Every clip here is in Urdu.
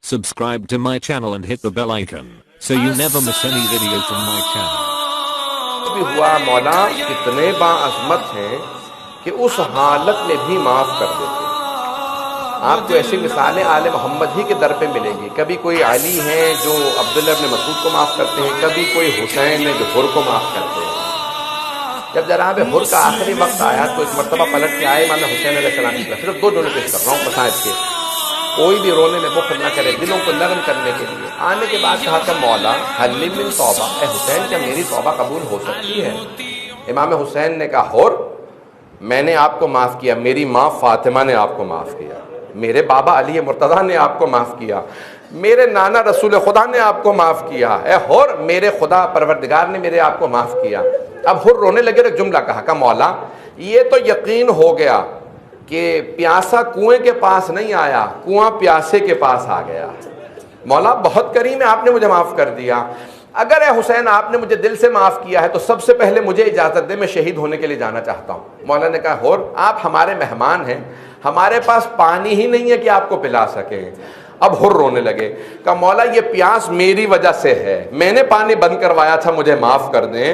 Subscribe to my channel and hit the bell icon so you never miss any video from my channel. بھی ہوا مولا کتنے باعظمت ہیں کہ اس حالت میں بھی معاف کر دیتے ہیں۔ آپ کو ایسی مثالیں آل محمد ہی کے در پہ ملیں گی۔ کبھی کوئی علی ہیں جو عبداللہ ابن مسعود کو معاف کرتے ہیں، کبھی کوئی حسین ہے جو حر کو معاف کرتے ہیں۔ جب جناب حر کا آخری وقت آیا تو ایک مرتبہ پلٹ کے آئے امام حسین علیہ السلام کی طرف، صرف دو جملے پیش کر رہا ہوں قصائد کے، کوئی بھی رونے میں بخل نہ کرے، دلوں کو نرم کرنے کے لیے۔ آنے کے بعد کہا کہ مولا حل من توبہ، اے حسین کیا میری توبہ قبول ہو سکتی ہے؟ امام حسین نے کہا حر میں نے آپ کو معاف کیا، میری ماں فاطمہ نے آپ کو معاف کیا، میرے بابا علی مرتضیٰ نے آپ کو معاف کیا، میرے نانا رسول خدا نے آپ کو معاف کیا، اے حر میرے خدا پروردگار نے میرے آپ کو معاف کیا۔ اب حر رونے لگے اور ایک جملہ کہا کہ مولا یہ تو یقین ہو گیا کہ پیاسا کنویں کے پاس نہیں آیا، کنواں پیاسے کے پاس آ گیا۔ مولا بہت کریم ہے، آپ نے مجھے معاف کر دیا۔ اگر اے حسین آپ نے مجھے دل سے معاف کیا ہے تو سب سے پہلے مجھے اجازت دے، میں شہید ہونے کے لیے جانا چاہتا ہوں۔ مولا نے کہا حر آپ ہمارے مہمان ہیں، ہمارے پاس پانی ہی نہیں ہے کہ آپ کو پلا سکیں۔ اب حر رونے لگے کہ مولا یہ پیاس میری وجہ سے ہے، میں نے پانی بند کروایا تھا، مجھے معاف کر دیں،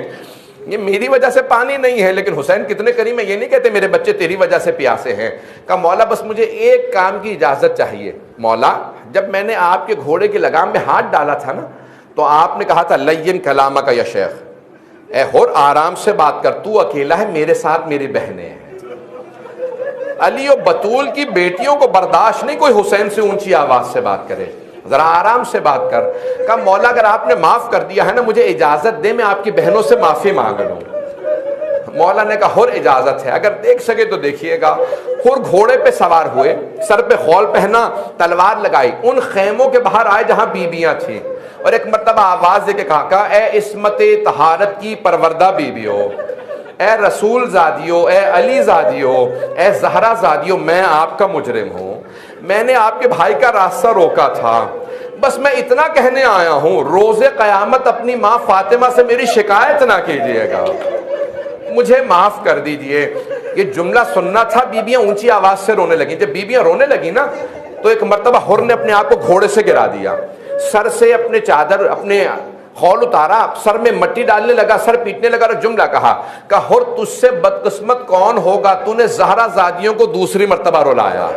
یہ میری وجہ سے پانی نہیں ہے۔ لیکن حسین کتنے کریم ہے، یہ نہیں کہتے میرے بچے تیری وجہ سے پیاسے ہیں۔ کہا مولا بس مجھے ایک کام کی اجازت چاہیے۔ مولا جب میں نے آپ کے گھوڑے کی لگام میں ہاتھ ڈالا تھا نا تو آپ نے کہا تھا لین کلامک یا شیخ، اے حر آرام سے بات کر، تو اکیلا ہے، میرے ساتھ میری بہنیں ہیں۔ علی و بطول کی بیٹیوں کو برداشت نہیں کوئی حسین سے اونچی آواز سے بات کرے، ذرا آرام سے بات کر۔ کہا مولا اگر آپ نے معاف کر دیا ہے نا مجھے اجازت دے میں آپ کی بہنوں سے معافی مانگ لوں۔ مولا نے کہا حر اجازت ہے، اگر دیکھ سکے تو دیکھیے گا۔ حر گھوڑے پہ سوار ہوئے، سر پہ خول پہنا، تلوار لگائی، ان خیموں کے باہر آئے جہاں بیویاں تھیں، اور ایک مرتبہ آواز دے کے کہا اے عصمت طہارت کی پروردہ بیویو، اے رسول زادیو، اے علی زادیو، اے زہرا زادیو، میں آپ کا مجرم ہوں، میں نے آپ کے بھائی کا راستہ روکا تھا، بس میں اتنا کہنے آیا ہوں روز قیامت اپنی ماں فاطمہ سے میری شکایت نہ کیجیے گا، مجھے معاف کر دیجئے۔ یہ جملہ سننا تھا، بیبیاں اونچی آواز سے رونے لگیں۔ جب بیبیاں رونے لگیں نا تو ایک مرتبہ حر نے اپنے آپ کو گھوڑے سے گرا دیا، سر سے اپنے چادر اپنے خول اتارا، سر میں مٹی ڈالنے لگا، سر پیٹنے لگا اور جملہ کہا کہ حر تجھ سے بدقسمت کون ہوگا، تو نے زہرا زادیوں کو دوسری مرتبہ رلایا،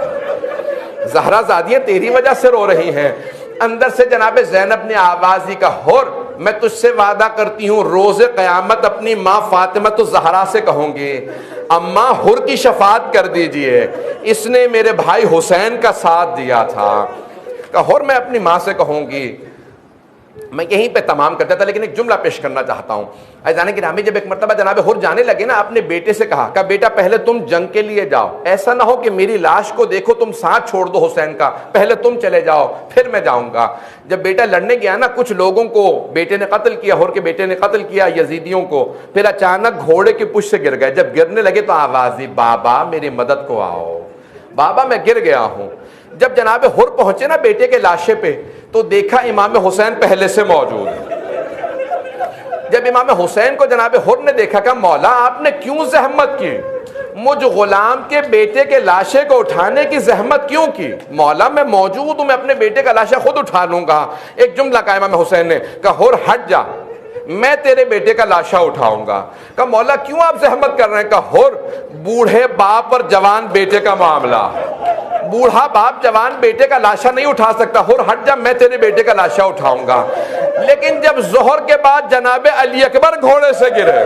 زہرا زادیاں تیری وجہ سے رو رہی ہیں۔ اندر سے جناب زینب نے آواز دی کہ حر میں تجھ سے وعدہ کرتی ہوں روز قیامت اپنی ماں فاطمہ تو زہرا سے کہوں گی اماں حر کی شفاعت کر دیجئے، اس نے میرے بھائی حسین کا ساتھ دیا تھا۔ کہ حر میں اپنی ماں سے کہوں گی۔ میں یہیں پہ تمام کرتا تھا لیکن ایک جملہ پیش کرنا چاہتا ہوں۔ عزیزان گرامی جب ایک مرتبہ جناب حر جانے لگے نا اپنے بیٹے سے کہا کہ بیٹا پہلے تم جنگ کے لیے جاؤ، ایسا نہ ہو کہ میری لاش کو دیکھو تم ساتھ چھوڑ دو حسین کا، پہلے تم چلے جاؤ پھر میں جاؤں گا۔ جب بیٹا لڑنے گیا نا کچھ لوگوں کو بیٹے نے قتل کیا، حر کے بیٹے نے قتل کیا یزیدیوں کو، پھر اچانک گھوڑے کی پشت سے گر گئے۔ جب گرنے لگے تو آواز دی بابا میری مدد کو آؤ، بابا میں گر گیا ہوں۔ جب جناب حر پہنچے نا بیٹے کے لاشے پہ تو دیکھا امام حسین پہلے سے موجود ہے۔ جب امام حسین کو جناب حر نے دیکھا کہ مولا آپ نے کیوں زحمت کی، مجھ غلام کے بیٹے کے لاشے کو اٹھانے کی زحمت کیوں کی؟ مولا میں موجود ہوں، میں اپنے بیٹے کا لاشا خود اٹھا لوں گا۔ ایک جملہ کہا امام حسین نے کہ حر ہٹ جا، میں تیرے بیٹے کا لاشا اٹھاؤں گا۔ کہ مولا کیوں آپ زحمت کر رہے ہیں؟ کہ حر بوڑھے باپ اور جوان بیٹے کا معاملہ، بوڑھا باپ جوان بیٹے کا لاشا نہیں اٹھا سکتا، حر ہٹ جا میں تیرے بیٹے کا لاشا اٹھاؤں گا۔ لیکن جب ظہر کے بعد جناب علی اکبر گھوڑے سے گرے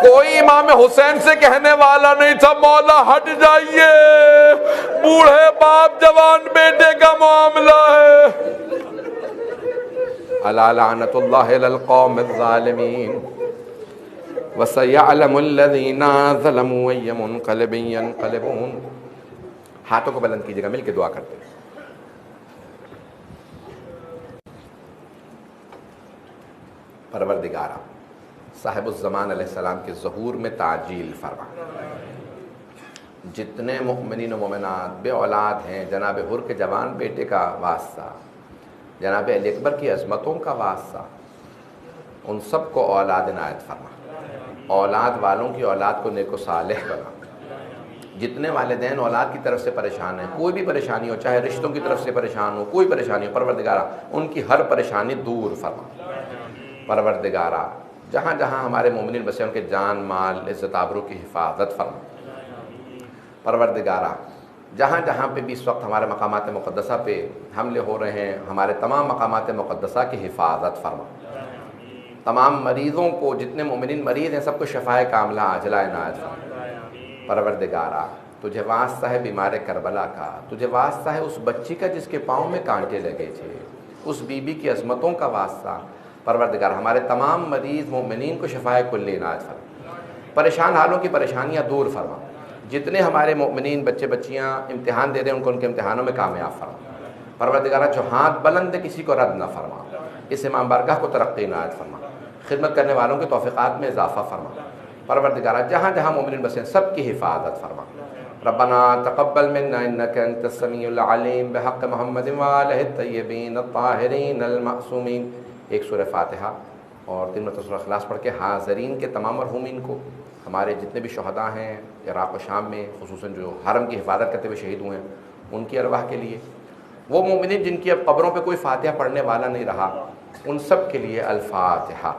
کوئی امام حسین سے کہنے والا نہیں تھا مولا ہٹ جائیے، بوڑھے باپ جوان بیٹے کا معاملہ ہے۔ الا لعنت اللہ علی القوم الظالمین وسیعلم الذین ظلموا ای منقلب ینقلبون۔ ہاتھوں کو بلند کیجئے گا، مل کے دعا کرتے ہیں۔ پروردگارا صاحب الزمان علیہ السلام کے ظہور میں تعجیل فرما۔ جتنے مؤمنین و مومنات بے اولاد ہیں جناب حر کے جوان بیٹے کا واسطہ، جناب علی اکبر کی عظمتوں کا واسطہ، ان سب کو اولاد عنایت فرما، اولاد والوں کی اولاد کو نیک و صالح بنا، جتنے والدین اولاد کی طرف سے پریشان ہیں، کوئی بھی پریشانی ہو، چاہے رشتوں کی طرف سے پریشان ہو، کوئی پریشانی ہو، پروردگارہ ان کی ہر پریشانی دور فرما۔ پروردگارہ جہاں جہاں ہمارے مومنین بسے ان کے جان مال عزت آبرو کی حفاظت فرما۔ پروردگارہ جہاں جہاں پہ بھی اس وقت ہمارے مقامات مقدسہ پہ حملے ہو رہے ہیں، ہمارے تمام مقامات مقدسہ کی حفاظت فرما۔ تمام مریضوں کو، جتنے مومنین مریض ہیں سب کو شفائے کاملہ عاجلہ عنایت فرما۔ پروردگارہ تجھے واسطہ ہے بیمار کربلا کا، تجھے واسطہ ہے اس بچی کا جس کے پاؤں میں کانٹے لگے تھے، اس بی بی کی عظمتوں کا واسطہ۔ پروردگار ہمارے تمام مریض مومنین کو شفائے کلی عنایت فرما۔ پریشان حالوں کی پریشانیاں دور فرما۔ جتنے ہمارے مومنین بچے بچیاں امتحان دے رہے ہیں ان کو ان کے امتحانوں میں کامیاب فرما۔ پروردگارہ جو ہاتھ بلند ہے کسی کو رد نہ فرما، اس امام بارگاہ کو ترقی عنایت فرما، خدمت کرنے والوں کے توفیقات میں اضافہ فرما۔ پروردگارہ جہاں جہاں مومنین بسے ہیں سب کی حفاظت فرما۔ ربنا تقبل منا انك انت السميع العليم بحق محمد وآلہ الطیبین الطاہرین المعصومین۔ ایک سورہ فاتحہ اور 3 مرتبہ سورہ اخلاص پڑھ کے حاضرین کے تمام مرحومین کو، ہمارے جتنے بھی شہداء ہیں عراق و شام میں، خصوصاً جو حرم کی حفاظت کرتے ہوئے شہید ہوئے ہیں، ان کی ارواح کے لیے، وہ مومنین جن کی اب قبروں پہ کوئی فاتحہ پڑھنے والا نہیں رہا، ان سب کے لیے الفاتحہ۔